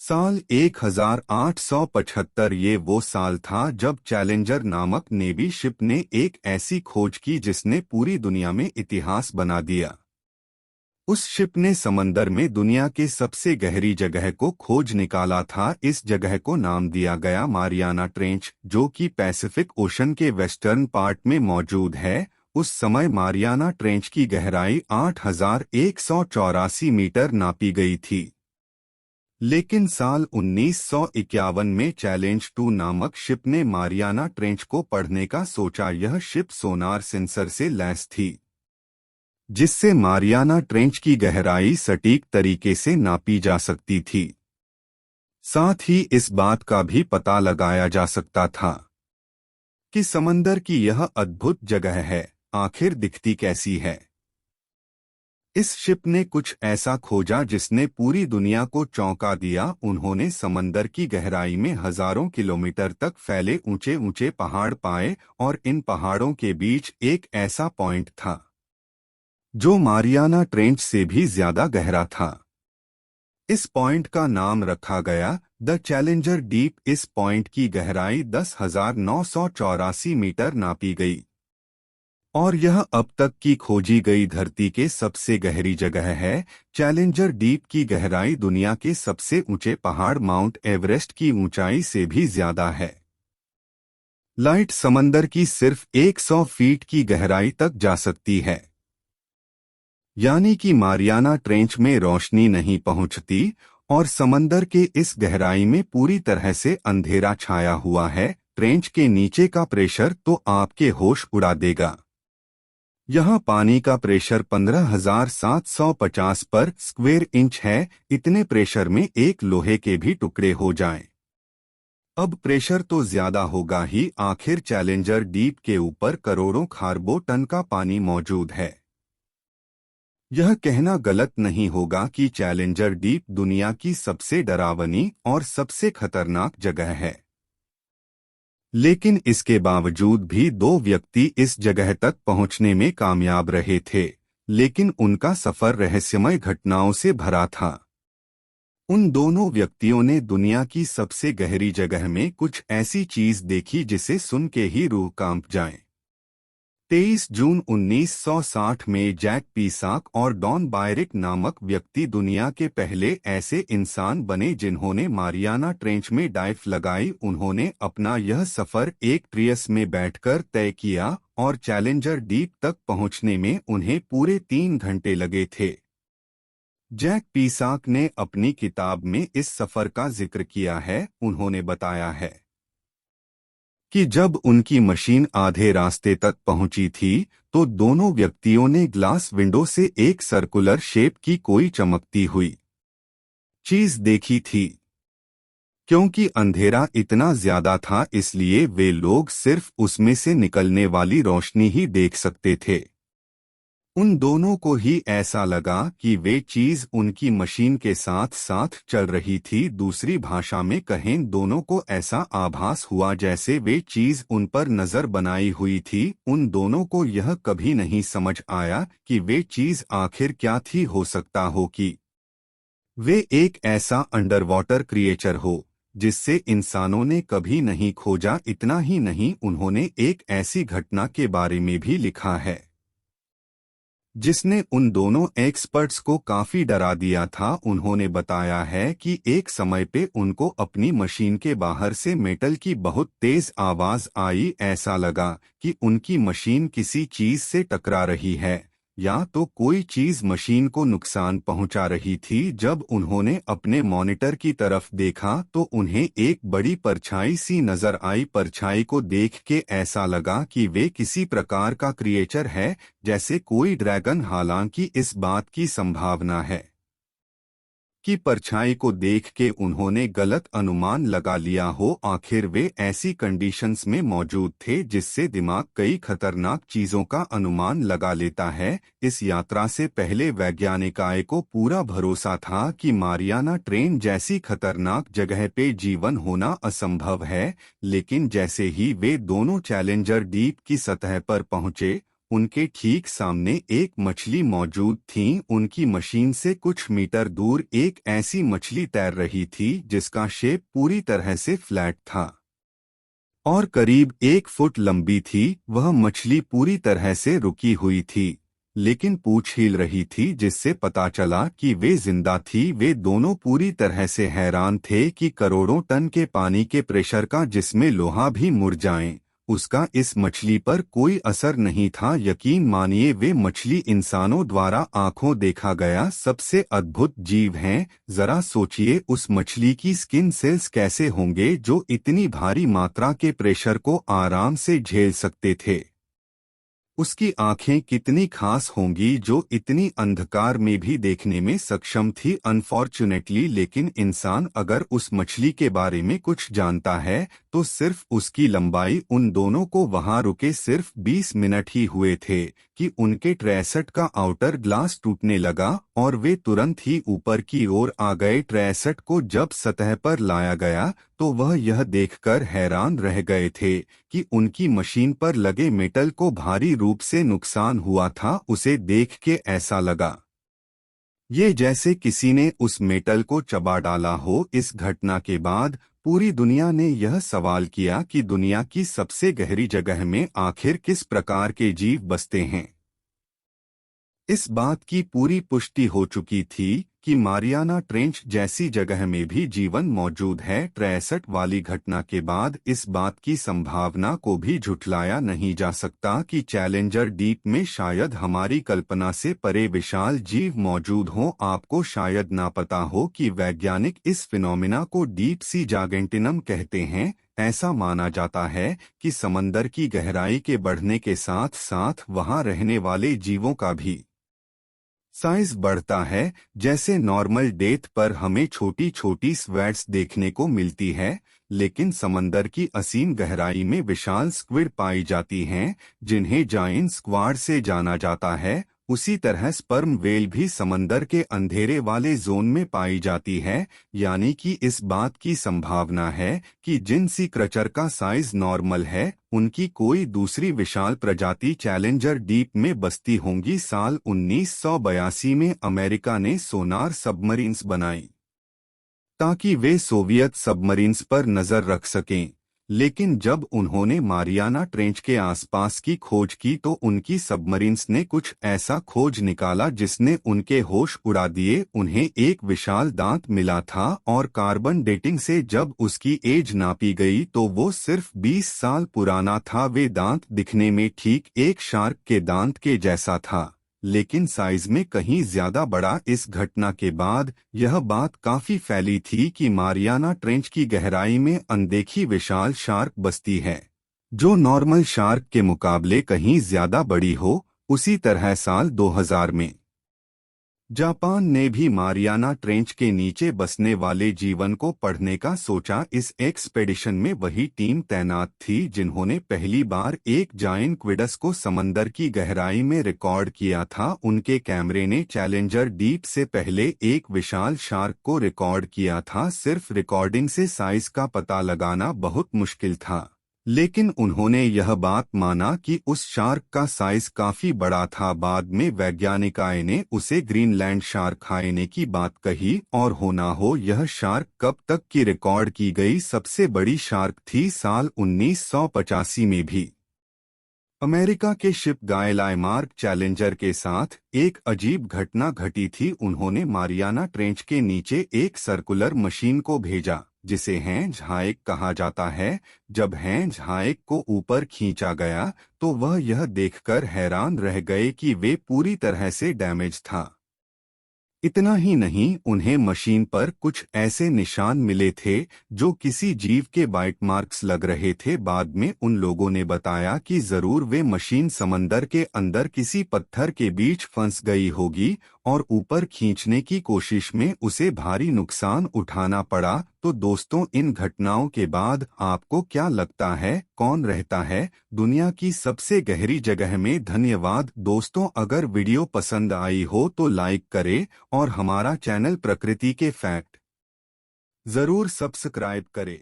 साल 1875 ये वो साल था जब चैलेंजर नामक नेवी शिप ने एक ऐसी खोज की जिसने पूरी दुनिया में इतिहास बना दिया। उस शिप ने समंदर में दुनिया के सबसे गहरी जगह को खोज निकाला था। इस जगह को नाम दिया गया मारियाना ट्रेंच, जो कि पैसिफिक ओशन के वेस्टर्न पार्ट में मौजूद है। उस समय मारियाना ट्रेंच की गहराई 8,184 मीटर नापी गई थी। लेकिन साल 1951 में चैलेंज 2 नामक शिप ने मारियाना ट्रेंच को पढ़ने का सोचा। यह शिप सोनार सेंसर से लैस थी, जिससे मारियाना ट्रेंच की गहराई सटीक तरीके से नापी जा सकती थी। साथ ही इस बात का भी पता लगाया जा सकता था कि समंदर की यह अद्भुत जगह है आखिर दिखती कैसी है। इस शिप ने कुछ ऐसा खोजा जिसने पूरी दुनिया को चौंका दिया। उन्होंने समंदर की गहराई में हजारों किलोमीटर तक फैले ऊंचे ऊंचे पहाड़ पाए और इन पहाड़ों के बीच एक ऐसा पॉइंट था जो मारियाना ट्रेंच से भी ज्यादा गहरा था। इस पॉइंट का नाम रखा गया द चैलेंजर डीप। इस पॉइंट की गहराई 10,984 मीटर नापी गई और यह अब तक की खोजी गई धरती के सबसे गहरी जगह है। चैलेंजर डीप की गहराई दुनिया के सबसे ऊंचे पहाड़ माउंट एवरेस्ट की ऊंचाई से भी ज्यादा है। लाइट समंदर की सिर्फ 100 फीट की गहराई तक जा सकती है, यानी कि मारियाना ट्रेंच में रोशनी नहीं पहुंचती और समंदर के इस गहराई में पूरी तरह से अंधेरा छाया हुआ है। ट्रेंच के नीचे का प्रेशर तो आपके होश उड़ा देगा। यहाँ पानी का प्रेशर 15,750 पर स्क्वायर इंच है। इतने प्रेशर में एक लोहे के भी टुकड़े हो जाएं। अब प्रेशर तो ज्यादा होगा ही, आखिर चैलेंजर डीप के ऊपर करोड़ों खारबों टन का पानी मौजूद है। यह कहना गलत नहीं होगा कि चैलेंजर डीप दुनिया की सबसे डरावनी और सबसे खतरनाक जगह है। लेकिन इसके बावजूद भी 2 व्यक्ति इस जगह तक पहुंचने में कामयाब रहे थे, लेकिन उनका सफर रहस्यमय घटनाओं से भरा था। उन दोनों व्यक्तियों ने दुनिया की सबसे गहरी जगह में कुछ ऐसी चीज देखी जिसे सुन के ही रूह कांप जाए। 23 जून 1960 में जैक पीसाक और डॉन बायरिक नामक व्यक्ति दुनिया के पहले ऐसे इंसान बने जिन्होंने मारियाना ट्रेंच में डाइव लगाई। उन्होंने अपना यह सफर एक प्रियस में बैठकर तय किया और चैलेंजर डीप तक पहुंचने में उन्हें पूरे 3 घंटे लगे थे। जैक पीसाक ने अपनी किताब में इस सफर का जिक्र किया है। उन्होंने बताया है कि जब उनकी मशीन आधे रास्ते तक पहुंची थी तो दोनों व्यक्तियों ने ग्लास विंडो से एक सर्कुलर शेप की कोई चमकती हुई चीज देखी थी। क्योंकि अंधेरा इतना ज्यादा था इसलिए वे लोग सिर्फ उसमें से निकलने वाली रोशनी ही देख सकते थे। उन दोनों को ही ऐसा लगा कि वे चीज उनकी मशीन के साथ साथ चल रही थी। दूसरी भाषा में कहें, दोनों को ऐसा आभास हुआ जैसे वे चीज उन पर नजर बनाई हुई थी। उन दोनों को यह कभी नहीं समझ आया कि वे चीज आखिर क्या थी। हो सकता हो कि वे एक ऐसा अंडर वाटर क्रिएचर हो जिससे इंसानों ने कभी नहीं खोजा। इतना ही नहीं, उन्होंने एक ऐसी घटना के बारे में भी लिखा है जिसने उन दोनों एक्सपर्ट्स को काफी डरा दिया था। उन्होंने बताया है कि एक समय पे उनको अपनी मशीन के बाहर से मेटल की बहुत तेज आवाज आई। ऐसा लगा कि उनकी मशीन किसी चीज से टकरा रही है या तो कोई चीज मशीन को नुकसान पहुंचा रही थी। जब उन्होंने अपने मॉनिटर की तरफ देखा तो उन्हें एक बड़ी परछाई सी नजर आई। परछाई को देख के ऐसा लगा कि वे किसी प्रकार का क्रिएचर है, जैसे कोई ड्रैगन। हालांकि इस बात की संभावना है कि परछाई को देख के उन्होंने गलत अनुमान लगा लिया हो। आखिर वे ऐसी कंडीशंस में मौजूद थे जिससे दिमाग कई खतरनाक चीजों का अनुमान लगा लेता है। इस यात्रा से पहले वैज्ञानिकों को पूरा भरोसा था कि मारियाना ट्रेंच जैसी खतरनाक जगह पे जीवन होना असंभव है। लेकिन जैसे ही वे दोनों चैलेंजर डीप की सतह पर पहुंचे, उनके ठीक सामने एक मछली मौजूद थी। उनकी मशीन से कुछ मीटर दूर एक ऐसी मछली तैर रही थी जिसका शेप पूरी तरह से फ्लैट था और करीब 1 फुट लंबी थी। वह मछली पूरी तरह से रुकी हुई थी, लेकिन पूंछ हिल रही थी, जिससे पता चला कि वे जिंदा थी। वे दोनों पूरी तरह से हैरान थे कि करोड़ों टन के पानी के प्रेशर का, जिसमें लोहा भी मुड़ जाए, उसका इस मछली पर कोई असर नहीं था। यकीन मानिए, वे मछली इंसानों द्वारा आंखों देखा गया सबसे अद्भुत जीव हैं। जरा सोचिए, उस मछली की स्किन सेल्स कैसे होंगे जो इतनी भारी मात्रा के प्रेशर को आराम से झेल सकते थे। उसकी आंखें कितनी खास होंगी जो इतनी अंधकार में भी देखने में सक्षम थी। अनफॉर्चुनेटली, लेकिन इंसान अगर उस मछली के बारे में कुछ जानता है तो सिर्फ उसकी लंबाई। उन दोनों को वहां रुके सिर्फ 20 मिनट ही हुए थे कि उनके ट्रेसेट का आउटर ग्लास टूटने लगा और वे तुरंत ही ऊपर की ओर आ गए। ट्रेसेट को जब सतह पर लाया गया तो वह यह देखकर हैरान रह गए थे कि उनकी मशीन पर लगे मेटल को भारी रूप से नुकसान हुआ था। उसे देख के ऐसा लगा ये जैसे किसी ने उस मेटल को चबा डाला हो। इस घटना के बाद पूरी दुनिया ने यह सवाल किया कि दुनिया की सबसे गहरी जगह में आखिर किस प्रकार के जीव बसते हैं। इस बात की पूरी पुष्टि हो चुकी थी कि मारियाना ट्रेंच जैसी जगह में भी जीवन मौजूद है। 63 वाली घटना के बाद इस बात की संभावना को भी झुठलाया नहीं जा सकता कि चैलेंजर डीप में शायद हमारी कल्पना से परे विशाल जीव मौजूद हों। आपको शायद ना पता हो कि वैज्ञानिक इस फिनोमिना को डीप सी जागेंटिनम कहते हैं। ऐसा माना जाता है कि समंदर की गहराई के बढ़ने के साथ साथ वहां रहने वाले जीवों का भी साइज बढ़ता है। जैसे नॉर्मल डेथ पर हमें छोटी छोटी स्क्वैड्स देखने को मिलती है, लेकिन समंदर की असीम गहराई में विशाल स्क्विड पाई जाती हैं, जिन्हें जायंट स्क्वाड से जाना जाता है। उसी तरह स्पर्म वेल भी समंदर के अंधेरे वाले जोन में पाई जाती है। यानी कि इस बात की संभावना है कि जिन सी क्रेचर का साइज नॉर्मल है, उनकी कोई दूसरी विशाल प्रजाति चैलेंजर डीप में बसती होंगी। साल 1982 में अमेरिका ने सोनार सबमरीन्स बनाई ताकि वे सोवियत सबमरीन्स पर नजर रख सकें, लेकिन जब उन्होंने मारियाना ट्रेंच के आसपास की खोज की तो उनकी सबमरीन्स ने कुछ ऐसा खोज निकाला जिसने उनके होश उड़ा दिए। उन्हें एक विशाल दांत मिला था और कार्बन डेटिंग से जब उसकी एज नापी गई तो वो सिर्फ 20 साल पुराना था। वे दांत दिखने में ठीक एक शार्क के दांत के जैसा था, लेकिन साइज में कहीं ज्यादा बड़ा। इस घटना के बाद यह बात काफी फैली थी कि मारियाना ट्रेंच की गहराई में अनदेखी विशाल शार्क बसती है, जो नॉर्मल शार्क के मुकाबले कहीं ज्यादा बड़ी हो। उसी तरह साल 2000 में जापान ने भी मारियाना ट्रेंच के नीचे बसने वाले जीवन को पढ़ने का सोचा। इस एक्सपेडिशन में वही टीम तैनात थी जिन्होंने पहली बार एक जायंट क्विडस को समंदर की गहराई में रिकॉर्ड किया था। उनके कैमरे ने चैलेंजर डीप से पहले एक विशाल शार्क को रिकॉर्ड किया था। सिर्फ रिकॉर्डिंग से साइज का पता लगाना बहुत मुश्किल था, लेकिन उन्होंने यह बात माना कि उस शार्क का साइज काफी बड़ा था। बाद में वैज्ञानिकों ने उसे ग्रीनलैंड शार्क खाने की बात कही, और हो ना हो यह शार्क कब तक की रिकॉर्ड की गई सबसे बड़ी शार्क थी। साल 1985 में भी अमेरिका के शिप गायलायमार्क चैलेंजर के साथ एक अजीब घटना घटी थी। उन्होंने मारियाना ट्रेंच के नीचे एक सर्कुलर मशीन को भेजा जिसे हैंज हाइक कहा जाता है। जब हैंज हाइक को ऊपर खींचा गया तो वह यह देखकर हैरान रह गए कि वे पूरी तरह से डैमेज था। इतना ही नहीं, उन्हें मशीन पर कुछ ऐसे निशान मिले थे जो किसी जीव के बाइट मार्क्स लग रहे थे। बाद में उन लोगों ने बताया कि जरूर वे मशीन समंदर के अंदर किसी पत्थर के बीच फंस गई होगी और ऊपर खींचने की कोशिश में उसे भारी नुकसान उठाना पड़ा। तो दोस्तों, इन घटनाओं के बाद आपको क्या लगता है, कौन रहता है दुनिया की सबसे गहरी जगह में? धन्यवाद दोस्तों। अगर वीडियो पसंद आई हो तो लाइक करें और हमारा चैनल प्रकृति के फैक्ट जरूर सब्सक्राइब करें।